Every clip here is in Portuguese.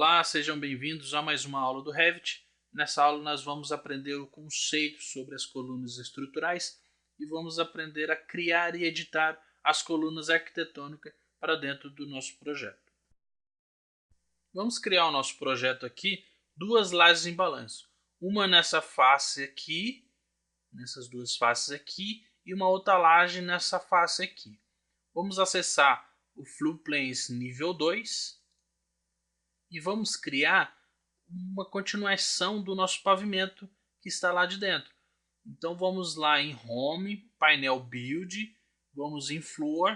Olá, sejam bem-vindos a mais uma aula do Revit. Nessa aula nós vamos aprender o conceito sobre as colunas estruturais e vamos aprender a criar e editar as colunas arquitetônicas para dentro do nosso projeto. Vamos criar o nosso projeto aqui, duas lajes em balanço. Uma nessa face aqui, nessas duas faces aqui, e uma outra laje nessa face aqui. Vamos acessar o Floorplans nível 2. E vamos criar uma continuação do nosso pavimento que está lá de dentro. Então vamos lá em Home, painel Build, vamos em Floor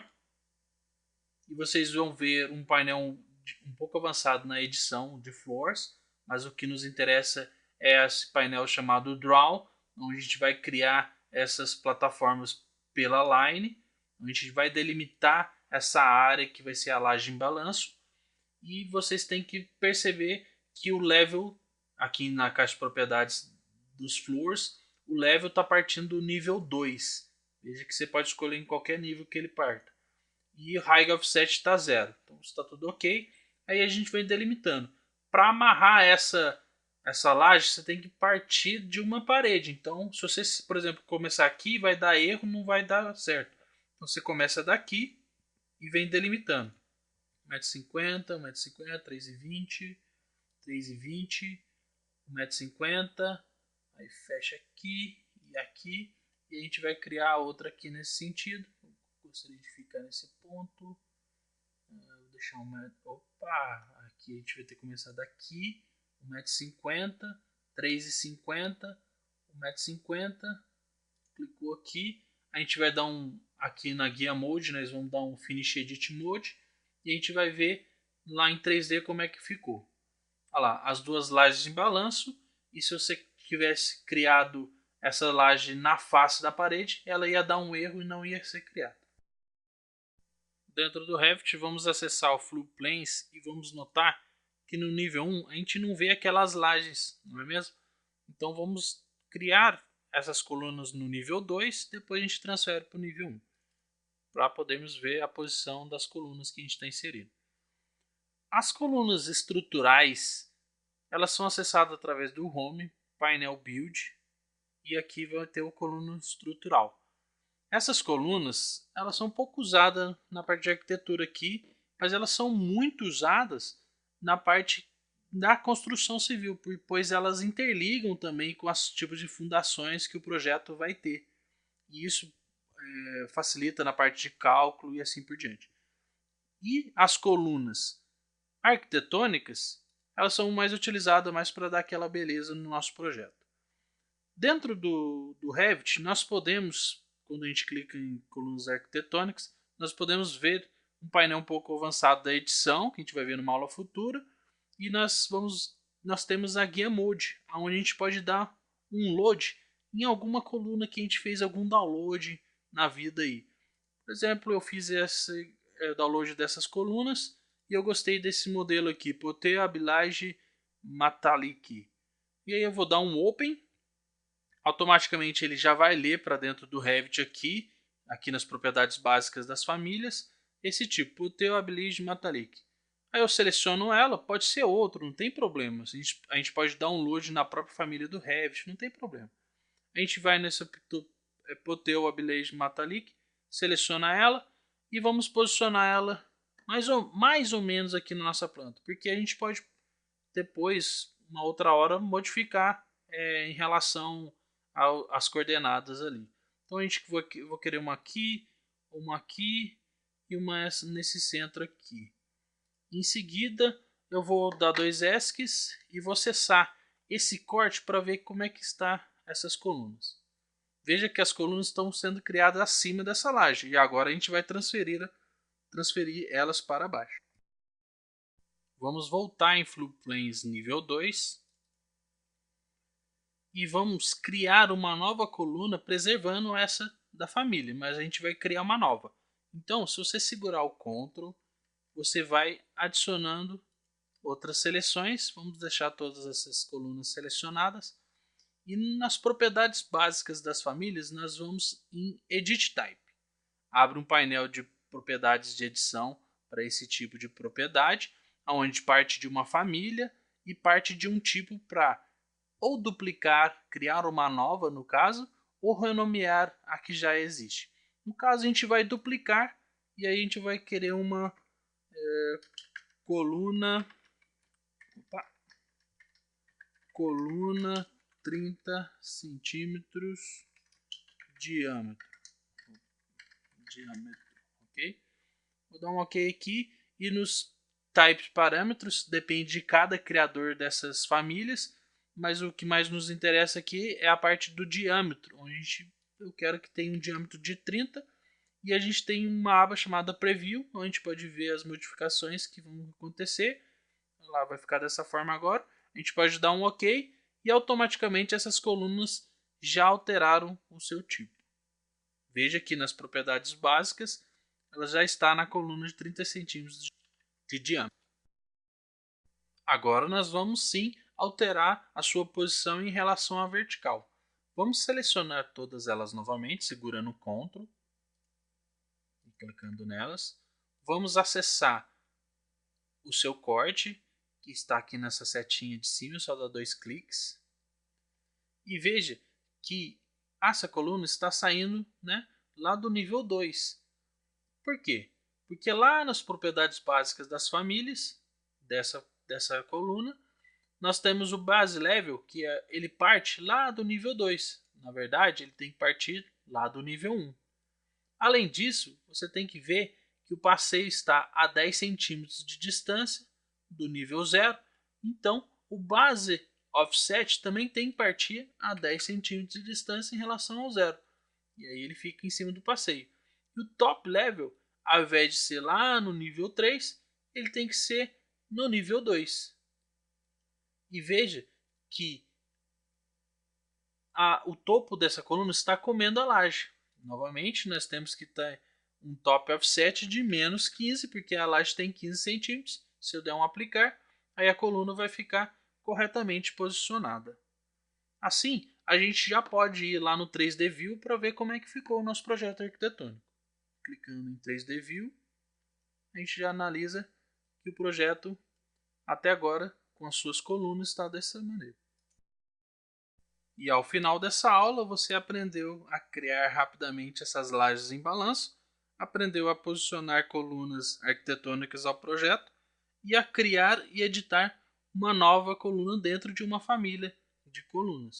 e vocês vão ver um painel um pouco avançado na edição de Floors, mas o que nos interessa é esse painel chamado Draw, onde a gente vai criar essas plataformas pela line, onde a gente vai delimitar essa área que vai ser a laje em balanço. E vocês têm que perceber que o level, aqui na caixa de propriedades dos floors, o level está partindo do nível 2. Veja que você pode escolher em qualquer nível que ele parta. E o height offset está 0. Então está tudo ok. Aí a gente vem delimitando. Para amarrar essa laje, você tem que partir de uma parede. Então, se você, por exemplo, começar aqui, vai dar erro, não vai dar certo. Então você começa daqui e vem delimitando. 1,50 m, 1,50 m, 3,20 m, 3,20 m, 1,50 m, aí fecha aqui e aqui, e a gente vai criar outra aqui nesse sentido. Eu gostaria de ficar nesse ponto. Vou deixar opa, aqui a gente vai ter que começar daqui, 1,50 m, 3,50 m, 1,50 m, clicou aqui, a gente vai dar aqui na guia mode, nós vamos dar um finish edit mode, e a gente vai ver lá em 3D como é que ficou. Olha lá, as duas lajes em balanço. E se você tivesse criado essa laje na face da parede, ela ia dar um erro e não ia ser criada. Dentro do Revit, vamos acessar o Floorplans e vamos notar que no nível 1 a gente não vê aquelas lajes, não é mesmo? Então vamos criar essas colunas no nível 2, depois a gente transfere para o nível 1. Para podermos ver a posição das colunas que a gente está inserindo. As colunas estruturais, elas são acessadas através do Home, painel Build, e aqui vai ter o coluna estrutural. Essas colunas, elas são pouco usadas na parte de arquitetura aqui, mas elas são muito usadas na parte da construção civil, pois elas interligam também com os tipos de fundações que o projeto vai ter. E isso facilita na parte de cálculo e assim por diante. E as colunas arquitetônicas, elas são mais utilizadas mais para dar aquela beleza no nosso projeto. Dentro do Revit, nós podemos, quando a gente clica em colunas arquitetônicas, nós podemos ver um painel um pouco avançado da edição, que a gente vai ver numa aula futura, e nós temos a guia mode, onde a gente pode dar um load em alguma coluna que a gente fez algum download na vida aí. Por exemplo, eu fiz esse download dessas colunas e eu gostei desse modelo aqui, Poteo Abilage Metallic. E aí eu vou dar um Open, automaticamente ele já vai ler para dentro do Revit aqui nas propriedades básicas das famílias, esse tipo, Poteo Abilage Metallic. Aí eu seleciono ela, pode ser outro, não tem problema. A gente pode download na própria família do Revit, não tem problema. A gente vai nessa Poteo Abilage Metallic, seleciona ela e vamos posicionar ela mais ou menos aqui na nossa planta, porque a gente pode depois, uma outra hora, modificar em relação às coordenadas ali. Então a gente vou querer uma aqui e uma nesse centro aqui. Em seguida, eu vou dar 2 ESCs e vou acessar esse corte para ver como é que está essas colunas. Veja que as colunas estão sendo criadas acima dessa laje e agora a gente vai transferir elas para baixo. Vamos voltar em Floorplans nível 2 e vamos criar uma nova coluna preservando essa da família, mas a gente vai criar uma nova. Então, se você segurar o Ctrl, você vai adicionando outras seleções. Vamos deixar todas essas colunas selecionadas. E nas propriedades básicas das famílias, nós vamos em Edit Type. Abre um painel de propriedades de edição para esse tipo de propriedade. onde parte de uma família e parte de um tipo para ou duplicar, criar uma nova no caso, ou renomear a que já existe. No caso a gente vai duplicar e aí a gente vai querer uma coluna, coluna 30 centímetros diâmetro, ok? Vou dar um ok aqui e nos types parâmetros depende de cada criador dessas famílias, mas o que mais nos interessa aqui é a parte do diâmetro, onde eu quero que tenha um diâmetro de 30 e a gente tem uma aba chamada Preview, onde a gente pode ver as modificações que vão acontecer. Lá vai ficar dessa forma agora. A gente pode dar um OK e automaticamente essas colunas já alteraram o seu tipo. Veja que nas propriedades básicas ela já está na coluna de 30 centímetros de diâmetro. Agora nós vamos sim alterar a sua posição em relação à vertical. Vamos selecionar todas elas novamente, segurando o Ctrl e clicando nelas. Vamos acessar o seu corte, que está aqui nessa setinha de cima, só dá 2 cliques. E veja que essa coluna está saindo, né, lá do nível 2. Por quê? Porque lá nas propriedades básicas das famílias, dessa coluna, nós temos o base level, que ele parte lá do nível 2. Na verdade, ele tem que partir lá do nível 1. Além disso, você tem que ver que o passeio está a 10 centímetros de distância do nível 0. Então, o base offset também tem que partir a 10 centímetros de distância em relação ao 0. E aí ele fica em cima do passeio. E o top level, ao invés de ser lá no nível 3, ele tem que ser no nível 2. E veja que o topo dessa coluna está comendo a laje. Novamente, nós temos que ter um top offset de menos 15, porque a laje tem 15 centímetros. Se eu der um aplicar, aí a coluna vai ficar corretamente posicionada. Assim, a gente já pode ir lá no 3D View para ver como é que ficou o nosso projeto arquitetônico. Clicando em 3D View, a gente já analisa que o projeto, até agora, com as suas colunas, está dessa maneira. E ao final dessa aula, você aprendeu a criar rapidamente essas lajes em balanço, aprendeu a posicionar colunas arquitetônicas ao projeto e a criar e editar uma nova coluna dentro de uma família de colunas.